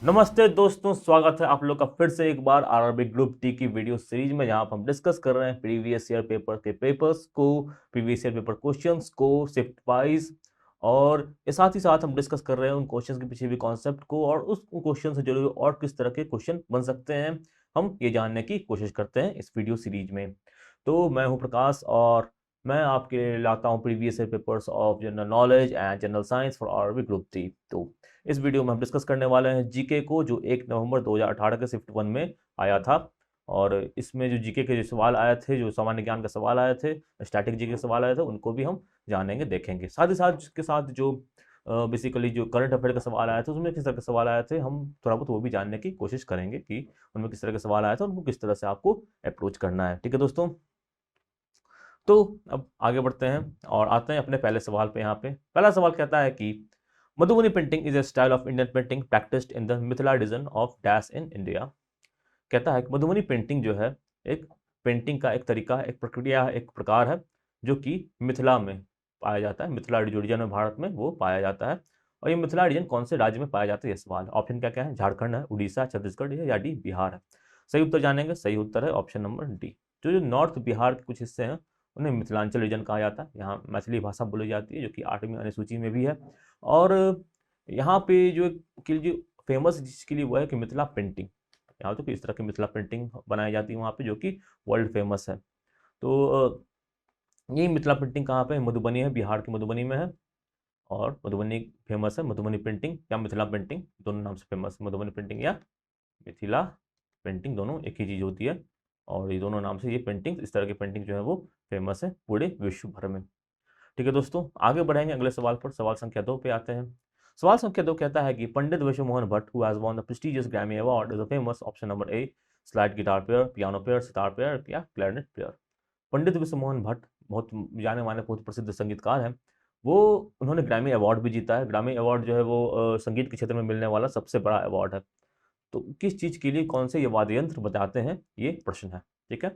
नमस्ते दोस्तों, स्वागत है आप लोग का फिर से एक बार आरआरबी ग्रुप टी की वीडियो सीरीज में, जहां पर हम डिस्कस कर रहे हैं प्रीवियस ईयर पेपर के पेपर्स को, प्रीवियस ईयर पेपर क्वेश्चंस को शिफ्ट वाइज। और साथ ही साथ हम डिस्कस कर रहे हैं उन क्वेश्चंस के पीछे भी कॉन्सेप्ट को, और उस क्वेश्चन से जुड़े हुए और किस तरह के क्वेश्चन बन सकते हैं हम ये जानने की कोशिश करते हैं इस वीडियो सीरीज में। तो मैं हूँ प्रकाश, और मैं आपके लिए लाता हूँ previous year papers of general knowledge and general science for RRB group T. तो इस वीडियो में हम डिस्कस करने वाले हैं जीके को, जो 1 नवंबर 2018 के शिफ्ट 1 में आया था। और इसमें जो जीके के जो सवाल आए थे, जो सामान्य ज्ञान के सवाल आए थे, स्टैटिक जीके के सवाल आए थे, उनको भी हम जानेंगे, देखेंगे। साथ ही साथ इसके साथ जो बेसिकली जो करंट अफेयर के सवाल आए थे, उसमें किस तरह के सवाल आए थे, हम थोड़ा बहुत वो भी जानने की कोशिश करेंगे कि उनमें किस तरह के सवाल आए थे, उनको किस तरह से आपको अप्रोच करना है। ठीक है दोस्तों, तो अब आगे बढ़ते हैं और आते हैं अपने पहले सवाल पे। यहाँ पे पहला सवाल कहता है कि Madhubani painting is a style of Indian painting practised in the Mithila region of dash in India. कहता है कि मधुबनी पेंटिंग जो है एक पेंटिंग का एक तरीका है, एक प्रक्रिया है, एक प्रकार है, जो कि मिथिला में पाया जाता है। मिथिला जो रीजन है भारत में, वो पाया जाता है। और ये मिथिला रीजन कौन से राज्य में पाया जाता है, ये सवाल। ऑप्शन क्या क्या है? झारखंड है, उड़ीसा, छत्तीसगढ़ है, या डी बिहार है। सही उत्तर जानेंगे। सही उत्तर है ऑप्शन नंबर डी। जो नॉर्थ बिहार के कुछ हिस्से हैं, उन्हें मिथिलांचल रीजन कहा जाता है। यहाँ मैथिली भाषा बोली जाती है, जो कि 8वीं अनुसूची में भी है। और यहाँ पे जो फेमस जिसके लिए वो है कि मिथिला पेंटिंग। यहाँ तो इस तरह की मिथिला पेंटिंग बनाई जाती है वहाँ पे, जो कि वर्ल्ड फेमस है। तो ये मिथिला पेंटिंग कहाँ पे? मधुबनी है, बिहार की मधुबनी में है। और मधुबनी फेमस है, मधुबनी पेंटिंग या मिथिला पेंटिंग, दोनों नाम से फेमस है। मधुबनी पेंटिंग या मिथिला पेंटिंग, दोनों एक ही चीज़ होती है। और ये दोनों नाम से ये पेंटिंग, इस तरह की पेंटिंग जो है वो फेमस है पूरे विश्व भर में। ठीक है दोस्तों, आगे बढ़ेंगे अगले सवाल पर। सवाल संख्या 2 पे आते हैं। सवाल संख्या 2 कहता है कि पंडित विश्व Mohan Bhatt who has won the prestigious Grammy award is famous. Option number A slide guitar player, piano player, sitar player, या क्लैरिनेट प्लेयर। पंडित विश्व मोहन भट्ट बहुत जाने माने, बहुत प्रसिद्ध संगीतकार हैं। वो उन्होंने ग्रैमी अवार्ड भी जीता है। ग्रैमी अवार्ड जो है वो संगीत के क्षेत्र में मिलने वाला सबसे बड़ा अवार्ड है। तो किस चीज़ के लिए, कौन से ये वाद्य यंत्र बजाते हैं, ये प्रश्न है। ठीक है,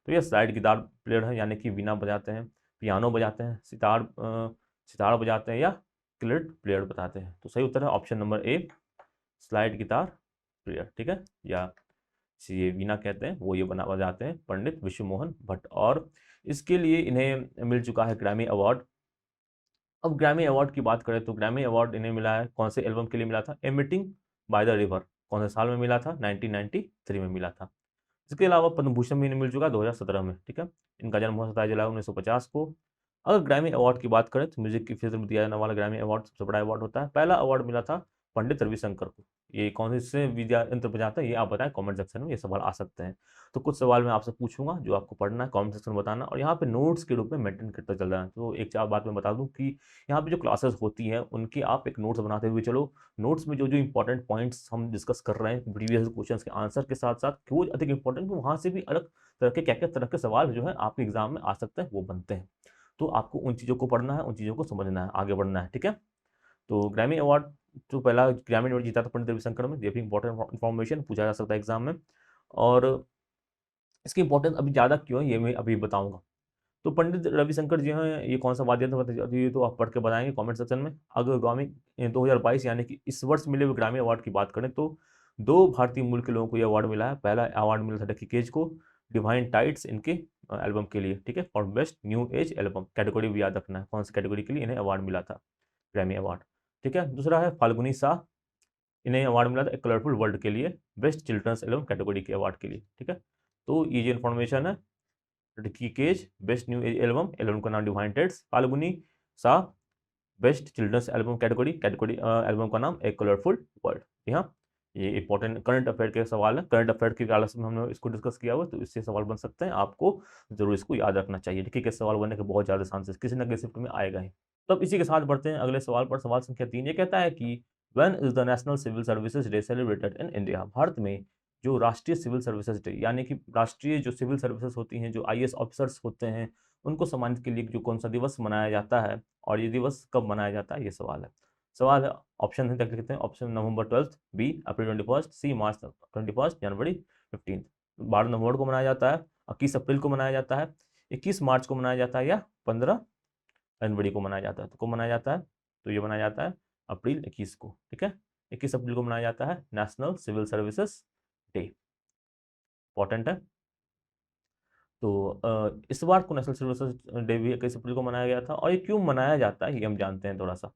तो ये स्लाइड गिटार प्लेयर है, यानी कि वीणा बजाते हैं, पियानो बजाते हैं, सितार बजाते हैं, या क्लैरिनेट प्लेयर बताते हैं। तो सही उत्तर है ऑप्शन नंबर ए स्लाइड गिटार प्लेयर। ठीक है, या ये वीणा कहते हैं, वो ये बना बजाते हैं पंडित विश्व मोहन भट्ट। और इसके लिए इन्हें मिल चुका है ग्रैमी अवार्ड। अब ग्रैमी अवार्ड की बात करें तो ग्रैमी अवार्ड इन्हें मिला है, कौन से एल्बम के लिए मिला था? Emitting by the river. कौन से साल में मिला था? 1993 में मिला था। इसके अलावा पद्म भूषण भी इन्हें मिल चुका है 2017 में। ठीक है, इनका जन्म हुआ 27 जुलाई 1950 को। अगर ग्रैमी अवार्ड की बात करें तो म्यूजिक के क्षेत्र में दिया जाने वाला ग्रैमी अवार्ड सबसे बड़ा अवार्ड होता है। पहला अवार्ड मिला था पंडित रविशंकर को। ये कौन से विद्या यंत्र बजाता है, ये आप बताएं कमेंट सेक्शन में, ये सवाल आ सकते हैं। तो कुछ सवाल मैं आपसे पूछूंगा, जो आपको पढ़ना है, कमेंट सेक्शन में बताना, और यहाँ पे नोट्स के रूप में मेंटेन करता चल रहा है। तो एक चार बात मैं बता दूं कि यहाँ पे जो क्लासेस होती हैं, उनकी आप एक नोट्स बनाते हुए चलो। नोट्स में जो जो इंपॉर्टेंट पॉइंट्स हम डिस्कस कर रहे हैं प्रीवियस क्वेश्चन के आंसर के साथ साथ, क्यों अधिक इंपॉर्टेंट, वहाँ से भी अलग तरह के क्या क्या तरह के सवाल जो है आपके एग्जाम में आ सकते हैं, वो बनते हैं। तो आपको उन चीज़ों को पढ़ना है, उन चीज़ों को समझना है, आगे बढ़ना है। ठीक है, तो ग्रैमी अवार्ड जो पहला ग्रैमी अवार्ड जीता था पंडित रविशंकर में, ये भी इंपॉर्टेंट इन्फॉर्मेशन पूछा जा सकता है एग्जाम में। और इसकी इंपॉर्टेंस अभी ज़्यादा क्यों है, ये मैं अभी बताऊंगा। तो पंडित रविशंकर जी हैं, ये कौन सा वाद्य यंत्र, ये तो आप पढ़ के बताएंगे कमेंट सेक्शन में। अगर ग्रामी 2022 यानी कि इस वर्ष मिले हुए ग्रामी अवार्ड की बात करें तो दो भारतीय मूल के लोगों को ये अवार्ड मिला है। पहला अवार्ड मिला था डक्की केज को, डिवाइन टाइट्स, इनके एल्बम के लिए। ठीक है, और best new age album category भी याद रखना है, कौन सी कैटेगरी के लिए इन्हें अवार्ड मिला था, ग्रैमी अवार्ड। ठीक है, दूसरा है फाल्गुनी शाह, इन्हें अवार्ड मिला था कलरफुल वर्ल्ड के लिए, बेस्ट चिल्ड्रंस एल्बम कैटेगरी के अवार्ड के लिए। ठीक है, तो ये जो इन्फॉर्मेशन है, Ricky Kej best new age album, album का नाम divine tides, Falguni Shah best children's album category album का नाम ए कलरफुल वर्ल्ड। यहाँ ये इंपॉर्टेंट करंट अफेयर के सवाल है, करंट अफेयर की क्लास में हमने इसको डिस्कस किया हुआ, तो इससे सवाल बन सकते हैं, आपको जरूर इसको याद रखना चाहिए। ठीक है, सवाल बनने के बहुत ज़्यादा चांसेस किसी न किसी शिफ्ट में आएगा ही। तो अब इसी के साथ बढ़ते हैं अगले सवाल पर। सवाल संख्या 3 ये कहता है कि when is the national civil services day celebrated in India. Bharat में जो राष्ट्रीय सिविल सर्विसेज डे, यानी कि राष्ट्रीय जो सिविल सर्विसेज होती हैं, जो आईएएस ऑफिसर्स होते हैं, उनको सम्मानित के लिए जो कौन सा दिवस मनाया जाता है, और ये दिवस कब मनाया जाता है, ये सवाल है। सवाल है, ऑप्शन है, क्या कहते हैं? ऑप्शन नवंबर 12, बी अप्रैल 21, सी मार्च 21, जनवरी 15। 12 नवंबर को मनाया जाता है, 21 अप्रैल को मनाया जाता है, 21 मार्च को मनाया जाता है, या 15 जनवरी को मनाया जाता है। तो कब मनाया जाता है? तो ये मनाया जाता है अप्रैल 21 को। ठीक है, 21 अप्रैल को मनाया जाता है national civil services day, important है। तो इस बार को नेशनल सिविल सर्विसेज डे भी 21 अप्रैल को मनाया गया था, और ये क्यों मनाया जाता है ये हम जानते हैं थोड़ा सा।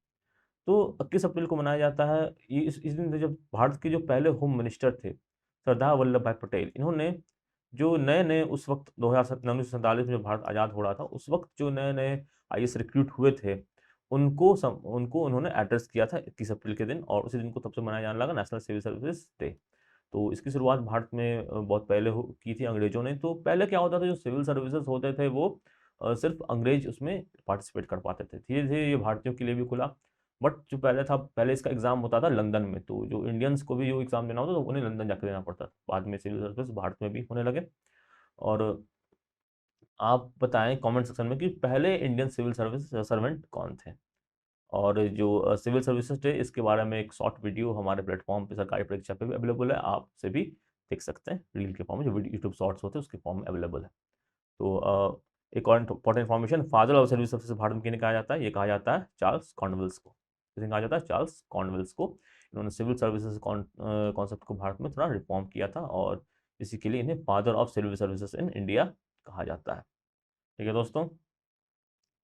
तो 21 अप्रैल को मनाया जाता है, ये इस दिन जब भारत के जो पहले होम मिनिस्टर थे सरदार वल्लभ भाई पटेल, इन्होंने जो नए नए उस वक्त 1947 में जब भारत आज़ाद हो रहा था, उस वक्त जो नए नए आईएएस रिक्रूट हुए थे, उनको उन्होंने एड्रेस किया था 21 अप्रैल के दिन, और उसी दिन को तब से मनाया जाने लगा नेशनल सिविल सर्विसेज डे। तो इसकी शुरुआत भारत में बहुत पहले की थी अंग्रेजों ने। तो पहले क्या होता था, जो सिविल सर्विसेज होते थे वो सिर्फ अंग्रेज उसमें पार्टिसिपेट कर पाते थे। धीरे धीरे ये भारतीयों के लिए भी खुला, बट जो पहले था, पहले इसका एग्जाम होता था लंदन में, तो जो इंडियंस को भी जो एग्जाम देना होता तो उन्हें लंदन जाकर देना पड़ता था। बाद में सिविल सर्विस भारत में भी होने लगे। और आप बताएं कमेंट सेक्शन में कि पहले इंडियन सिविल सर्विस सर्वेंट कौन थे। और जो सिविल सर्विसेज डे, इसके बारे में एक शॉर्ट वीडियो हमारे प्लेटफॉर्म पे सरकारी परीक्षा पे भी अवेलेबल है, आप से भी देख सकते हैं रील के फॉर्म में, जो यूट्यूब शॉर्ट्स होते हैं उसके फॉर्म में अवेलेबल है। तो एक और important information, father of civil services Bharat में किन्हें कहा जाता है, ये कहा जाता है चार्ल्स कॉर्नवेल्स को। किसे कहा जाता है, चार्ल्स कॉर्नवेल्स को। इन्होंने सिविल सर्विसेज कॉन्सेप्ट को भारत में थोड़ा रिफॉर्म किया था, और इसी के लिए इन्हें father of civil services in India कहा जाता है। ठीक है दोस्तों,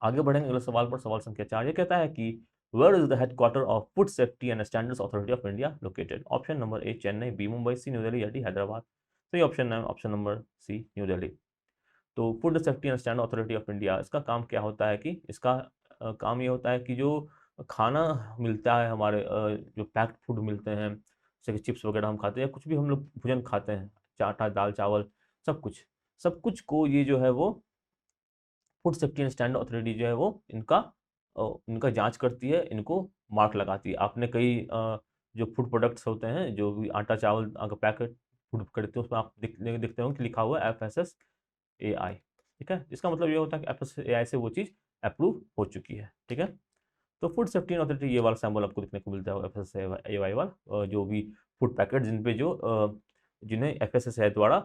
आगे बढ़ेंगे अगले सवाल पर। सवाल संख्या 4 ये कहता है कि where is the headquarter of food safety and standards authority of India located. Option number A Chennai, B Mumbai, C new Delhi, या डी हैदराबाद। सही ऑप्शन है option number C new Delhi. तो food safety and standard authority of India, इसका काम क्या होता है कि इसका काम ये होता है कि जो खाना मिलता है हमारे, जो पैक्ड फूड मिलते हैं, जैसे कि चिप्स वगैरह हम खाते हैं, या कुछ भी हम लोग भोजन खाते हैं, चाटा दाल चावल सब कुछ को ये जो है वो food safety and standard authority जो है वो इनका जांच करती है, इनको मार्क लगाती है। आपने कई जो फूड प्रोडक्ट्स होते हैं, जो भी आटा चावल अगर पैकेट फूड खरीदते हैं, उसमें आप देखते हो कि लिखा हुआ है FSSAI। ठीक है, इसका मतलब ये होता है कि FSSAI से वो चीज़ अप्रूव हो चुकी है। ठीक है, तो फूड सेफ्टी अथॉरिटी, ये वाला सैम्बल आपको देखने को मिलता है FSSAI वाला, जो भी फूड पैकेट जिन पे जिन्हें FSSAI द्वारा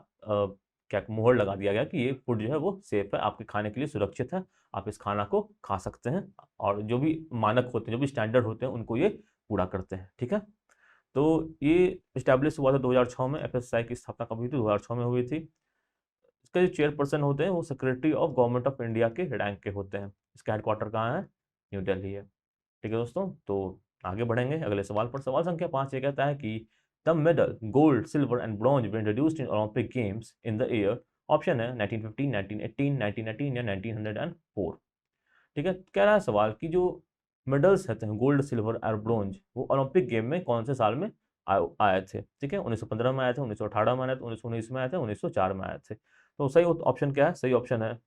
क्या मोहर लगा दिया गया कि ये फूड जो है वो सेफ है, आपके खाने के लिए सुरक्षित है, आप इस खाना को खा सकते हैं, और जो भी मानक होते हैं, जो भी स्टैंडर्ड होते हैं, उनको ये पूरा करते हैं। ठीक है, तो ये इस्टेब्लिश हुआ था 2006 में। FSSAI की स्थापना कब हुई थी, 2006 में हुई थी। इसके जो चेयरपर्सन होते हैं वो secretary of government of India के रैंक के होते हैं। इसका हेडक्वार्टर कहाँ है, न्यू दिल्ली है। ठीक है दोस्तों, तो आगे बढ़ेंगे अगले सवाल पर। सवाल संख्या 5 ये कहता है कि the medal gold silver and bronze were introduced in Olympic games in the year. Option है 1915, 1918, 1919 या 1904। ठीक है, कह रहा है सवाल कि जो मेडल्स रहते हैं गोल्ड सिल्वर और ब्रॉन्ज, वो ओलंपिक गेम में कौन से साल में आए थे। ठीक है, 1915 में आए थे, 1918 में आए थे, 1919 में आए थे, 1904 में आए थे। तो सही ऑप्शन क्या है, सही ऑप्शन है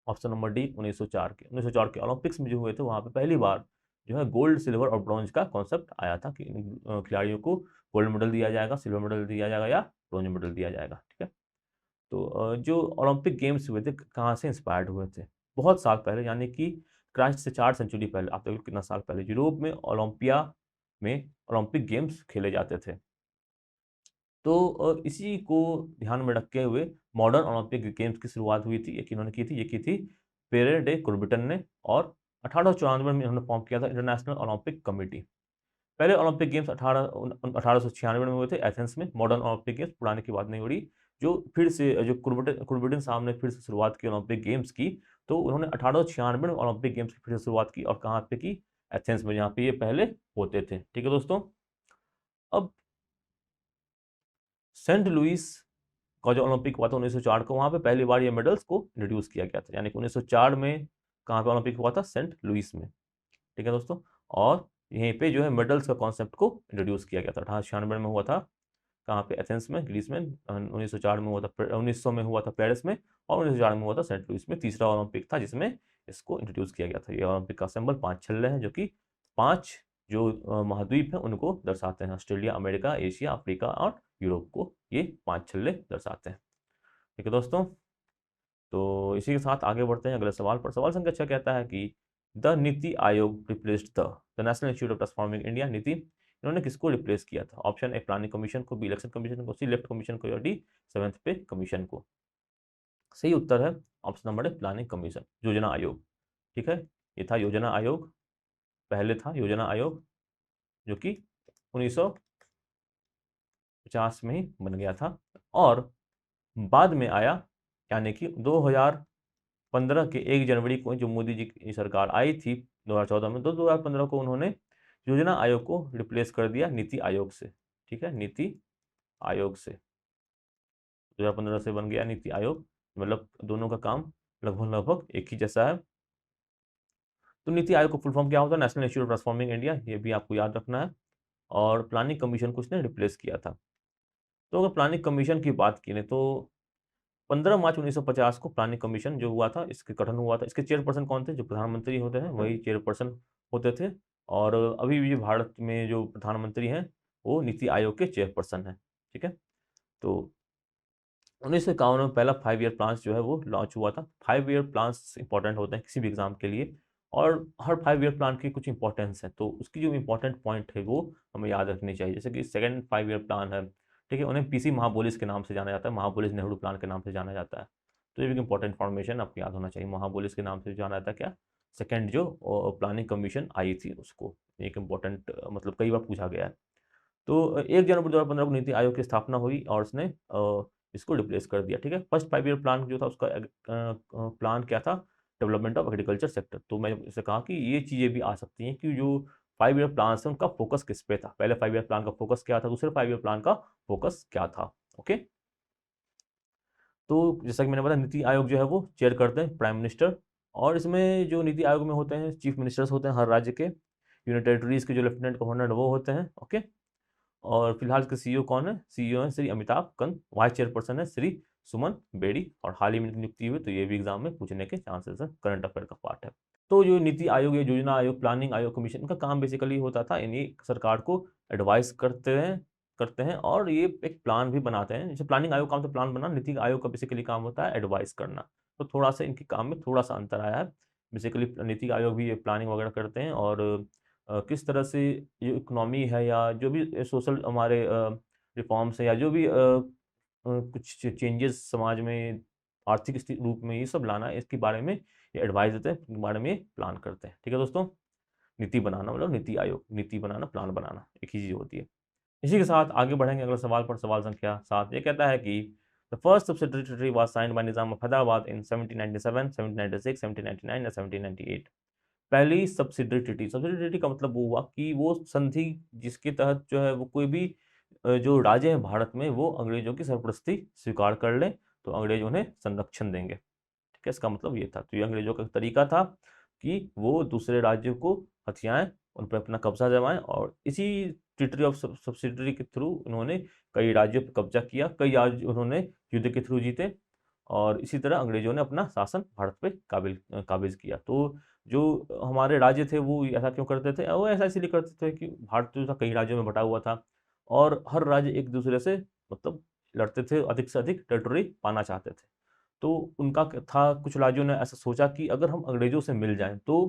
ऑप्शन नंबर डी 1904 के। 1904 के ओलंपिक्स में जो हुए थे, वहां पे पहली बार जो है गोल्ड सिल्वर और ब्रॉन्ज का कॉन्सेप्ट आया था कि खिलाड़ियों को गोल्ड मेडल दिया जाएगा, सिल्वर मेडल दिया जाएगा, या ब्रॉन्ज मेडल दिया जाएगा। ठीक है, तो जो ओलंपिक गेम्स हुए थे कहाँ से इंस्पायर्ड हुए थे, बहुत साल पहले, यानी कि क्राइस्ट से 4 सेंचुरी पहले। आप देखो कितना साल पहले यूरोप में ओलंपिया में ओलंपिक गेम्स खेले जाते थे। तो इसी को ध्यान में रखते हुए मॉडर्न ओलंपिक गेम्स की शुरुआत हुई थी। ये किन्होंने की थी, ये की थी पेरे डे कुर्बिटन ने, और 1894 में इन्होंने फॉर्म किया था इंटरनेशनल ओलंपिक कमेटी। पहले ओलंपिक गेम्स 1896 में हुए थे एथेंस में। मॉडर्न ओलंपिक गेम्स पुराने की बात नहीं हो रही, जो फिर से जो कुर्बिटन साहब ने फिर से शुरुआत की ओलंपिक गेम्स की, तो उन्होंने 1896 में ओलंपिक गेम्स की फिर से शुरुआत की, और कहाँ पे की, एथेंस में, जहाँ पे ये पहले होते थे। ठीक है दोस्तों, अब सेंट लुइस का जो ओलंपिक हुआ था 1904 को, वहाँ पे पहली बार ये मेडल्स को इंट्रोड्यूस किया गया था, यानी कि 1904 में कहाँ पे ओलंपिक हुआ था, सेंट लुइस में। ठीक है दोस्तों, और यहीं पे जो है मेडल्स का कॉन्सेप्ट को इंट्रोड्यूस किया गया था। 1896 में हुआ था कहाँ पे, एथेंस में, ग्रीस में। 1904 में हुआ था, 1900 में हुआ था पेरिस में, और 1904 में हुआ था सेंट लुइस में। तीसरा ओलंपिक था जिसमें इसको इंट्रोड्यूस किया गया था। ये ओलंपिक का सिंबल 5 छल्ले हैं, जो कि 5 जो महाद्वीप हैं उनको दर्शाते हैं, ऑस्ट्रेलिया, अमेरिका, एशिया, अफ्रीका और यूरोप को ये 5 छल्ले दर्शाते हैं। ठीक है दोस्तों, तो इसी के साथ आगे बढ़ते हैं अगले सवाल पर। सवाल संख्या 6 कहता है कि the NITI Aayog replaced the national institute of transforming India. नीति, इन्होंने किसको रिप्लेस किया था। ऑप्शन ए प्लानिंग कमीशन को, बी इलेक्शन कमीशन को, सी लेफ्ट कमीशन को, या डी सेवेंथ पे कमीशन को। सही उत्तर है option number a planning commission, योजना आयोग। ठीक है, ये था योजना आयोग, पहले था योजना आयोग, जो कि 1950 में ही बन गया था। और बाद में आया, यानी कि 2015 के 1 जनवरी को जो मोदी जी की सरकार आई थी 2014 में, तो 2015 को उन्होंने योजना आयोग को रिप्लेस कर दिया नीति आयोग से। ठीक है, नीति आयोग से 2015 से बन गया नीति आयोग, मतलब दोनों का काम लगभग लगभग एक ही जैसा है। तो नीति आयोग का फुल फॉर्म क्या होता है? National institute of transforming India, ये भी आपको याद रखना है। और प्लानिंग कमीशन को उसने रिप्लेस किया था। तो अगर प्लानिंग कमीशन की बात करें तो 15 मार्च 1950 को प्लानिंग कमीशन जो हुआ था, इसके गठन हुआ था। इसके चेयरपर्सन कौन थे? जो प्रधानमंत्री होते हैं वही चेयरपर्सन होते थे। और अभी भी भारत में जो प्रधानमंत्री हैं वो नीति आयोग के चेयरपर्सन हैं। ठीक है, तो 1951 में पहला 5 ईयर प्लान जो है वो लॉन्च हुआ था। 5 ईयर प्लान्स इंपॉर्टेंट होते हैं किसी भी एग्जाम के लिए, और हर 5 ईयर प्लान की कुछ इंपॉर्टेंस है, तो उसकी जो इंपॉर्टेंट पॉइंट है वो हमें याद रखनी चाहिए। जैसे कि सेकंड 5 ईयर प्लान है, ठीक है, उन्हें पीसी महाबोलिस के नाम से जाना जाता है, महाबोलिस नेहरू प्लान के नाम से जाना जाता है। तो ये भी इंपॉर्टेंट इन्फॉर्मेशन आपको याद होना चाहिए। महाबोलिस के नाम से जाना जाता है क्या? सेकेंड जो प्लानिंग कमीशन आई थी उसको, एक इम्पॉर्टेंट मतलब कई बार पूछा गया है। तो 1 जनवरी 2015 को नीति आयोग की स्थापना हुई और उसने इसको रिप्लेस कर दिया। ठीक है, फर्स्ट 5 ईयर प्लान जो था उसका प्लान क्या था? Development of agriculture sector. तो मैं इसे कहा कि ये चीज़ें भी आ सकती हैं कि जो 5 ईयर प्लान है उनका फोकस किस पे था। पहले 5 ईयर प्लान का फोकस क्या था, दूसरे 5 ईयर प्लान का फोकस क्या था। ओके, तो जैसा कि मैंने बताया नीति आयोग जो है वो चेयर करते हैं प्राइम मिनिस्टर, और इसमें जो नीति आयोग में होते हैं चीफ मिनिस्टर्स होते हैं हर राज्य के। यूनियन टेरिटरीज के जो लेफ्टिनेंट गवर्नर वो होते हैं। ओके, और फिलहाल इसके सीईओ कौन है? सीईओ है श्री अमिताभ कंत, वाइस चेयरपर्सन है श्री सुमन बेड़ी, और हाल ही में इनकी नियुक्ति हुई, तो ये भी एग्जाम में पूछने के चांसेस है, करंट अफेयर का पार्ट है। तो जो नीति आयोग, योजना आयोग, प्लानिंग आयोग, कमीशन, इनका काम बेसिकली होता था इन्हीं सरकार को एडवाइस करते हैं और ये एक प्लान भी बनाते हैं। जैसे प्लानिंग आयोग काम तो प्लान बनाना, नीति आयोग का बेसिकली काम होता है एडवाइस करना। तो थोड़ा सा इनके काम में थोड़ा सा अंतर आया है। बेसिकली नीति आयोग भी ये प्लानिंग वगैरह करते हैं, और किस तरह से जो इकोनॉमी है या जो भी सोशल हमारे रिफॉर्म्स है या जो भी कुछ चेंजेस समाज में आर्थिक स्थिति रूप में ये सब लाना है, इसके बारे में ये एडवाइस देते हैं, इसके बारे में प्लान करते हैं। ठीक है दोस्तों, नीति बनाना मतलब नीति आयोग, नीति बनाना प्लान बनाना एक ही चीज़ होती है। इसी के साथ आगे बढ़ेंगे अगले सवाल पर। सवाल संख्या 7 ये कहता है कि the first subsidiary treaty was signed by Nizam of Hyderabad इन 1797, 1796, 1799 या 1798। पहली सब्सिडरी ट्रीटी, सब्सिडरी ट्रीटी का मतलब वो हुआ कि वो संधि जिसके तहत जो है वो कोई भी जो राज्य है भारत में वो अंग्रेजों की सरपरस्ती स्वीकार कर ले तो अंग्रेज उन्हें संरक्षण देंगे। ठीक है, इसका मतलब ये था। तो ये अंग्रेजों का तरीका था कि वो दूसरे राज्यों को हथियाएं, उन पर अपना कब्जा जमाएं, और इसी ट्रीटी ऑफ सब्सिडरी के थ्रू उन्होंने कई राज्यों पर कब्जा किया, कई राज्य उन्होंने युद्ध के थ्रू जीते, और इसी तरह अंग्रेजों ने अपना शासन भारत पे काबिज किया। तो जो हमारे राज्य थे वो ऐसा क्यों करते थे? वो ऐसा इसलिए करते थे कि भारत जो था कई राज्यों में बटा हुआ था, और हर राज्य एक दूसरे से मतलब लड़ते थे, अधिक से अधिक टेरिटरी पाना चाहते थे। तो उनका था, कुछ राज्यों ने ऐसा सोचा कि अगर हम अंग्रेजों से मिल जाएं तो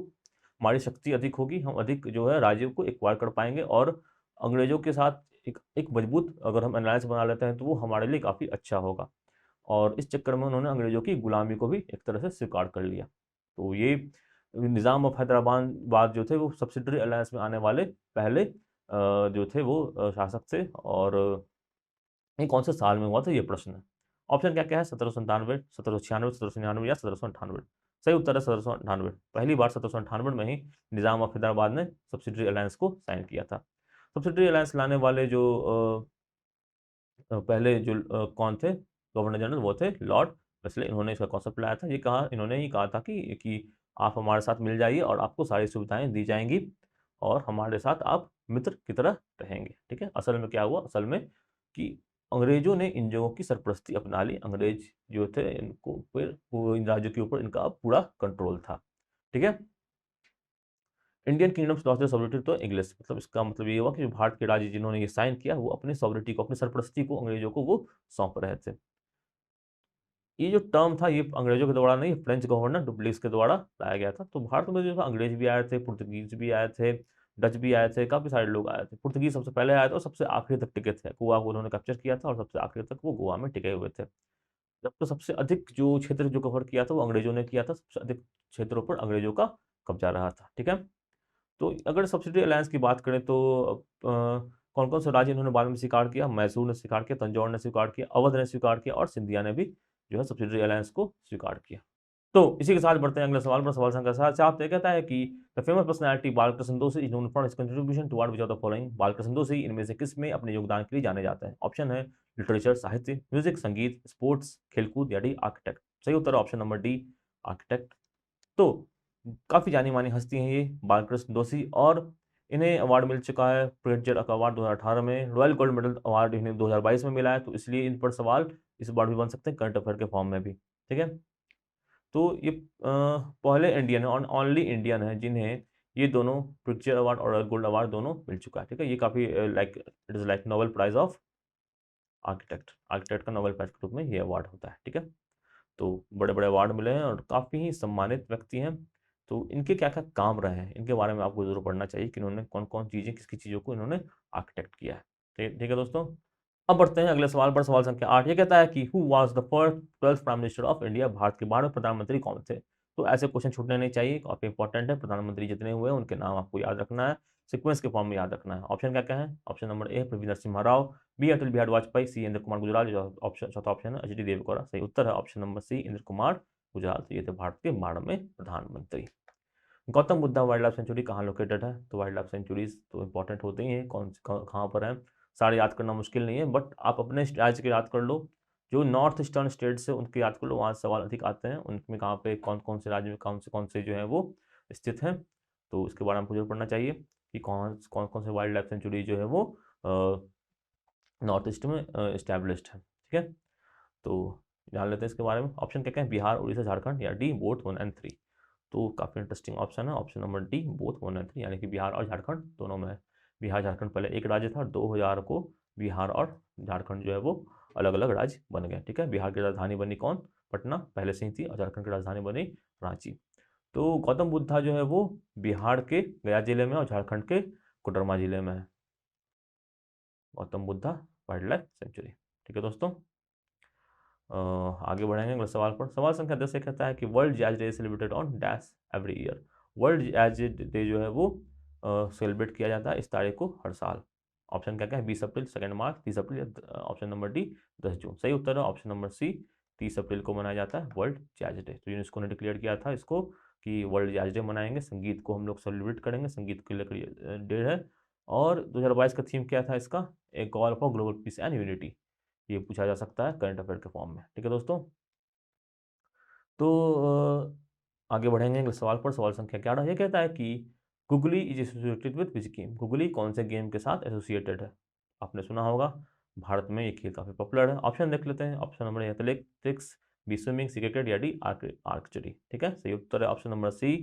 हमारी शक्ति अधिक होगी, हम अधिक जो है राज्यों को एक्वायर कर पाएंगे, और अंग्रेजों के साथ एक मजबूत अगर हम अलायंस बना लेते हैं तो वो हमारे लिए काफ़ी अच्छा होगा। और इस चक्कर में उन्होंने अंग्रेजों की गुलामी को भी एक तरह से स्वीकार कर लिया। तो ये निज़ाम ऑफ हैदराबाद जो थे वो सब्सिडरी अलायंस में आने वाले पहले जो थे वो शासक थे। और ये कौन से साल में हुआ था, ये प्रश्न है। ऑप्शन क्या क्या है? 1797, 1796, 1799 या 1798। सही उत्तर है 1798। पहली बार 1798 में ही निज़ाम ऑफ हैदराबाद ने सब्सिडरी अलायंस को साइन किया था। सब्सिडरी अलायंस लाने वाले जो पहले जो कौन थे गवर्नर जनरल, वो थे लॉर्ड वेस्ले। इन्होंने इसका कॉन्सेप्ट लाया था। इन्होंने ही कहा था कि आप हमारे साथ मिल जाइए और आपको सारी सुविधाएं दी जाएंगी और हमारे साथ आप मित्र की तरह रहेंगे। ठीक है, असल में क्या हुआ? असल में कि अंग्रेजों ने इन जगहों की सरपरस्ती अपना ली। अंग्रेज जो थे इनको फिर इन राज्यों के ऊपर इनका पूरा कंट्रोल था। ठीक है, Indian kingdoms lost their sovereignty तो इंग्लिश, मतलब इसका मतलब ये हुआ कि भारत के राज्य जिन्होंने ये साइन किया वो अपनी सॉवरेनिटी को, अपनी सरपरस्ती को अंग्रेजों को वो सौंप रहे थे। ये जो टर्म था ये अंग्रेजों के द्वारा नहीं, फ्रेंच गवर्नर डुप्लेक्स के द्वारा लाया गया था। तो भारत में जो था अंग्रेज भी आए थे, पुर्तगीज भी आए थे, डच भी आए थे, काफ़ी सारे लोग आए थे। पुर्तगीज सबसे पहले आए थे और सबसे आखिरी तक टिके थे। गोवा को उन्होंने कैप्चर किया था और सबसे आखिरी तक वो गोवा में टिके हुए थे। जब तो सबसे अधिक जो क्षेत्र जो कवर किया था वो अंग्रेजों ने किया था, सबसे अधिक क्षेत्रों पर अंग्रेजों का कब्जा रहा था। ठीक है, तो अगर सब्सिडी अलायंस की बात करें तो कौन कौन से राज्य इन्होंने बाद में स्वीकार किया? मैसूर ने स्वीकार किया, तंजौर ने स्वीकार किया, अवध ने स्वीकार किया और सिंधिया ने भी जो है सब्सिडरी अलायंस को स्वीकार किया। तो इसी के साथ बढ़ते हैं अगले सवाल पर। सवाल संख्या 7 ये कहता है कि द फेमस पर्सनैलिटी बालकृष्ण दोषी is known for his contribution toward which of the following? Balkrishna दोषी इनमें से किस में अपने योगदान के लिए जाने जाते हैं? ऑप्शन है लिटरेचर साहित्य, म्यूजिक संगीत, स्पोर्ट्स खेलकूद या डी आर्किटेक्ट। सही उत्तर है ऑप्शन नंबर डी आर्किटेक्ट। तो काफी जानी मानी हस्ती हैं ये बालकृष्ण दोषी, और इन्हें अवार्ड मिल चुका है प्रिट्जर अवार्ड 2018 में, रॉयल गोल्ड मेडल अवार्ड इन्हें 2022 में मिला है। तो इसलिए इन पर सवाल इस बार भी बन सकते हैं करंट अफेयर के फॉर्म में भी। ठीक है, तो ये पहले इंडियन है और ओनली इंडियन है जिन्हें ये दोनों प्रिट्जर अवार्ड और रॉयल गोल्ड अवार्ड दोनों मिल चुका है। ठीक है, ये काफी like it is like Nobel prize of architect का नोबेल प्राइज के रूप में ये अवार्ड होता है। ठीक है, तो बड़े बड़े अवार्ड मिले हैं और काफ़ी ही सम्मानित व्यक्ति हैं। तो इनके क्या क्या काम रहे हैं इनके बारे में आपको जरूर पढ़ना चाहिए कि इन्होंने कौन कौन चीज़ें किसकी चीज़ों को इन्होंने आर्किटेक्ट किया है। ठीक है दोस्तों, अब बढ़ते हैं अगले सवाल पर। सवाल संख्या 8 ये कहता है कि who was the first 12th prime minister of India? Bharat के 12वें प्रधानमंत्री कौन थे? तो ऐसे क्वेश्चन छूटने नहीं चाहिए, काफी इंपॉर्टेंट है। प्रधानमंत्री जितने हुए उनके नाम आपको याद रखना है, सीक्वेंस के फॉर्म में याद रखना है। ऑप्शन क्या क्या है? Option number A P Narasimha Rao, B Atal Bihari Vajpayee, C Inder Kumar Gujral, जो ऑप्शन चौथा ऑप्शन है एच डी देवेगौड़ा। सही उत्तर है option number C Inder Kumar Gujral. तो ये थे भारत के 12वें प्रधानमंत्री। Gautam Buddha wildlife sanctuary कहाँ लोकेटेड है? तो वाइल्ड लाइफ सेंचुरीज तो इंपॉर्टेंट होते ही हैं, कौन कहाँ पर है सारे याद करना मुश्किल नहीं है, बट आप अपने राज्य के याद कर लो, जो नॉर्थ ईस्टर्न स्टेट्स है उनके याद कर लो, वहाँ सवाल अधिक आते हैं उनमें, कहाँ पे कौन कौन से राज्य में कौन से जो है वो स्थित हैं। तो इसके बारे में आपको जरूर पढ़ना चाहिए कि कौन कौन कौन से वाइल्ड लाइफ सेंचुरी जो है वो नॉर्थ ईस्ट में इस्टेब्लिश्ड है। ठीक है, तो जान लेते हैं इसके बारे में। ऑप्शन क्या क्या है? बिहार, उड़ीसा, झारखंड या डी बोथ 1 एंड 3। तो काफ़ी इंटरेस्टिंग ऑप्शन है option number D both 1 and 3, यानी कि बिहार और झारखंड दोनों में है। बिहार झारखंड पहले एक राज्य था, 2000 को बिहार और झारखंड जो है वो अलग अलग राज्य बन गए। ठीक है, बिहार की राजधानी बनी कौन? पटना पहले से ही थी, और झारखंड की राजधानी बनी रांची। तो गौतम बुद्धा जो है वो बिहार के गया जिले में और झारखंड के कोडरमा जिले में है। Gautam Buddha wildlife century. ठीक है दोस्तों, आगे बढ़ेंगे अगले सवाल पर। सवाल संख्या 10 कहता है कि world jazz day celebrated on dash every year? World jazz day जो है वो सेलिब्रेट किया जाता है इस तारीख को हर साल। ऑप्शन क्या क्या है? 20 अप्रैल, 2 मार्च, 30 अप्रैल, ऑप्शन नंबर डी 10 जून। सही उत्तर है ऑप्शन नंबर सी 30 अप्रैल को मनाया जाता है वर्ल्ड जैज डे। तो यूनेस्को ने डिक्लेयर किया था इसको कि वर्ल्ड जैज डे मनाएंगे, संगीत को हम लोग सेलिब्रेट करेंगे, संगीत के लिए डे है। और 2022 का थीम क्या था इसका? A call for global peace and unity. ये पूछा जा सकता है करंट अफेयर के फॉर्म में। ठीक है दोस्तों, तो आगे बढ़ेंगे अगले सवाल पर। सवाल संख्या 11 ये कहता है कि googly is associated with which game? Googly कौन से गेम के साथ एसोसिएटेड है? आपने सुना होगा, भारत में ये खेल काफी पॉपुलर है। ऑप्शन देख लेते हैं। Option number athletics, B swimming, C cricket या डी आर्चरी। ठीक है, सही उत्तर है ऑप्शन नंबर सी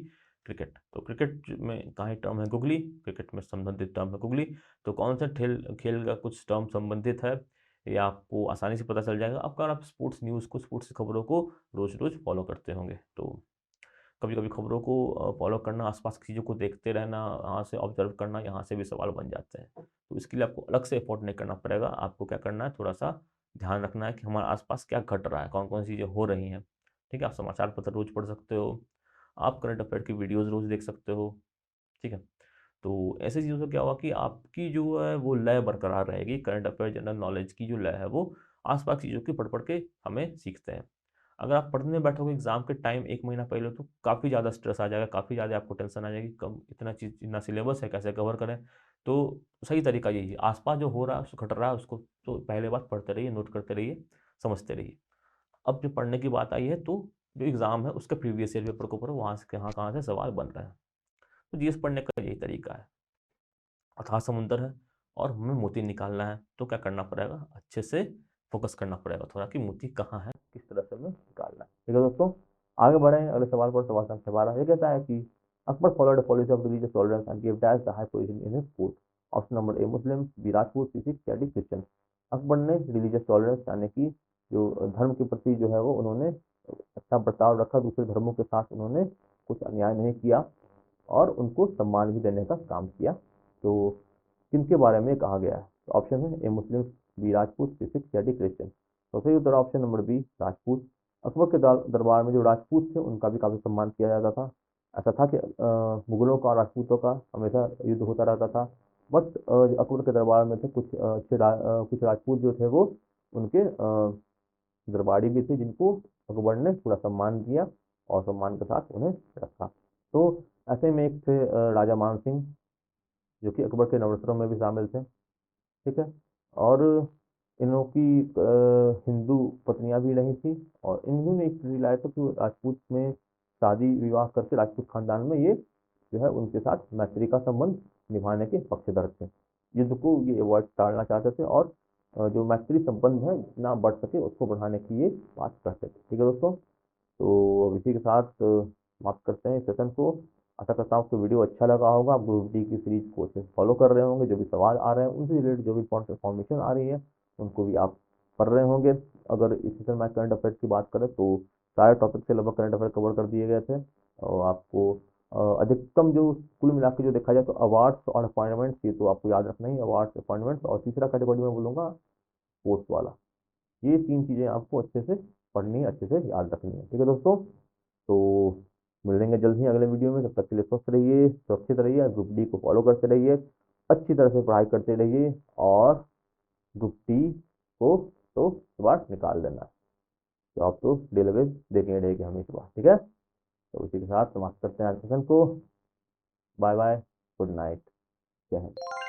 क्रिकेट। तो क्रिकेट में कहाँ टर्म है गुगली? क्रिकेट में संबंधित टर्म है गुगली। तो कौन सा खेल का कुछ टर्म संबंधित है ये आपको आसानी से पता चल जाएगा अगर आप स्पोर्ट्स न्यूज़ को, स्पोर्ट्स खबरों को रोज रोज फॉलो करते होंगे। तो कभी कभी खबरों को फॉलो करना, आसपास की चीज़ों को देखते रहना, यहाँ से ऑब्जर्व करना, यहाँ से भी सवाल बन जाते हैं। तो इसके लिए आपको अलग से एफर्ट नहीं करना पड़ेगा। आपको क्या करना है, थोड़ा सा ध्यान रखना है कि हमारे आसपास क्या घट रहा है, कौन कौन सी चीज़ें हो रही हैं। ठीक है, आप समाचार पत्र रोज पढ़ सकते हो, आप करंट अफेयर की वीडियोज़ रोज देख सकते हो। ठीक है, तो ऐसे चीज़ों से क्या होगा कि आपकी जो है वो लय बरकरार रहेगी। करंट अफेयर जनरल नॉलेज की जो लय है वो आसपास की चीज़ों की पढ़ पढ़ के हमें सीखते हैं। अगर आप पढ़ने बैठोगे एग्जाम के टाइम 1 महीना पहले तो काफ़ी ज़्यादा स्ट्रेस आ जाएगा, काफ़ी ज़्यादा आपको टेंशन आ जाएगी, कम इतना चीज़, इतना सिलेबस है कैसे कवर करें। तो सही तरीका यही है, आसपास जो हो रहा है घट रहा है उसको तो पहले बात पढ़ते रहिए, नोट करते रहिए, समझते रहिए। अब जो पढ़ने की बात आई है तो जो एग्ज़ाम है उसके प्रीवियस ईयर पेपर को पढ़ो, वहाँ से कहाँ से सवाल बन रहे हैं। तो जीएस पढ़ने का यही तरीका है। अथाह समुंदर है और हमें मोती निकालना है, तो क्या करना पड़ेगा, अच्छे से फोकस करना पड़ेगा थोड़ा कि मोती कहाँ है, किस तरह से हमें निकालना है। ठीक है दोस्तों, आगे बढ़े अगले सवाल पर। सवाल संख्या 12 ये कहता है कि Akbar followed a policy of religious tolerance and give dash the high position in his court? Option number A Muslim, B Rajput, C Sikh या डी क्रिश्चियन। अकबर ने रिलीजियस टॉलरेंस यानी कि जो धर्म के प्रति जो है वो उन्होंने अच्छा बर्ताव रखा, दूसरे धर्मों के साथ उन्होंने कुछ अन्याय नहीं किया और उनको सम्मान भी देने का काम किया। तो किनके बारे में कहा गया है? तो ऑप्शन है A Muslim, B Rajput, C Sikh या डी क्रिश्चियन। तो सही उत्तर option number B Rajput. Akbar के दरबार में जो राजपूत थे उनका भी काफी सम्मान किया जाता था। ऐसा था कि मुगलों का और राजपूतों का हमेशा युद्ध होता रहता था, बट अकबर के दरबार में थे कुछ कुछ राजपूत जो थे वो उनके दरबारी भी थे, जिनको अकबर ने पूरा सम्मान किया और सम्मान के साथ उन्हें रखा। तो ऐसे में एक थे राजा मान सिंह, जो कि अकबर के नवरत्नों में भी शामिल थे। ठीक है। और इन्हों की हिंदू पत्नियां भी नहीं थी, और इन्होंने एक लाया था कि वो राजपूत में शादी विवाह करके राजपूत खानदान में ये जो है उनके साथ मैत्री का संबंध निभाने के पक्षधर थे। युद्ध को ये अवॉइड टालना चाहते थे, और जो मैत्री संबंध है जितना बढ़ सके उसको बढ़ाने की ये बात करते थे। ठीक है दोस्तों, तो अब इसी के साथ समाप्त करते हैं इस सेशन को। आशा करता हूँ आपको वीडियो अच्छा लगा होगा। आप ग्रुप डी की सीरीज को अच्छे से फॉलो कर रहे होंगे, जो भी सवाल आ रहे हैं उनसे रिलेटेड जो भी इन्फॉर्मेशन आ रही है उनको भी आप पढ़ रहे होंगे। अगर इस सेशन में करंट अफेयर्स की बात करें तो सारे टॉपिक से लगभग करंट अफेयर कवर कर दिए गए थे, और आपको अधिकतम जो कुल मिला के जो देखा जाए तो अवार्ड्स और अपॉइंटमेंट्स, ये तो आपको याद रखना ही, अवार्ड्स अपॉइंटमेंट्स, और तीसरा कैटेगरी में बोलूँगा पोस्ट वाला। ये तीन चीज़ें आपको अच्छे से पढ़नी है, अच्छे से याद रखनी है। ठीक है दोस्तों, तो मिलेंगे जल्द ही अगले वीडियो में। तब तक के लिए स्वस्थ रहिए, सुरक्षित रहिए, ग्रुप डी को फॉलो करते रहिए, अच्छी तरह से पढ़ाई करते रहिए, और ग्रुप डी को तो इस बार निकाल देना है। तो आप तो डेलीवेज देखेंगे रहेंगे हमें इस बार। ठीक है, तो इसी के साथ समाप्त करते हैं आज सेशन को। बाय बाय, गुड नाइट, जय हिंद।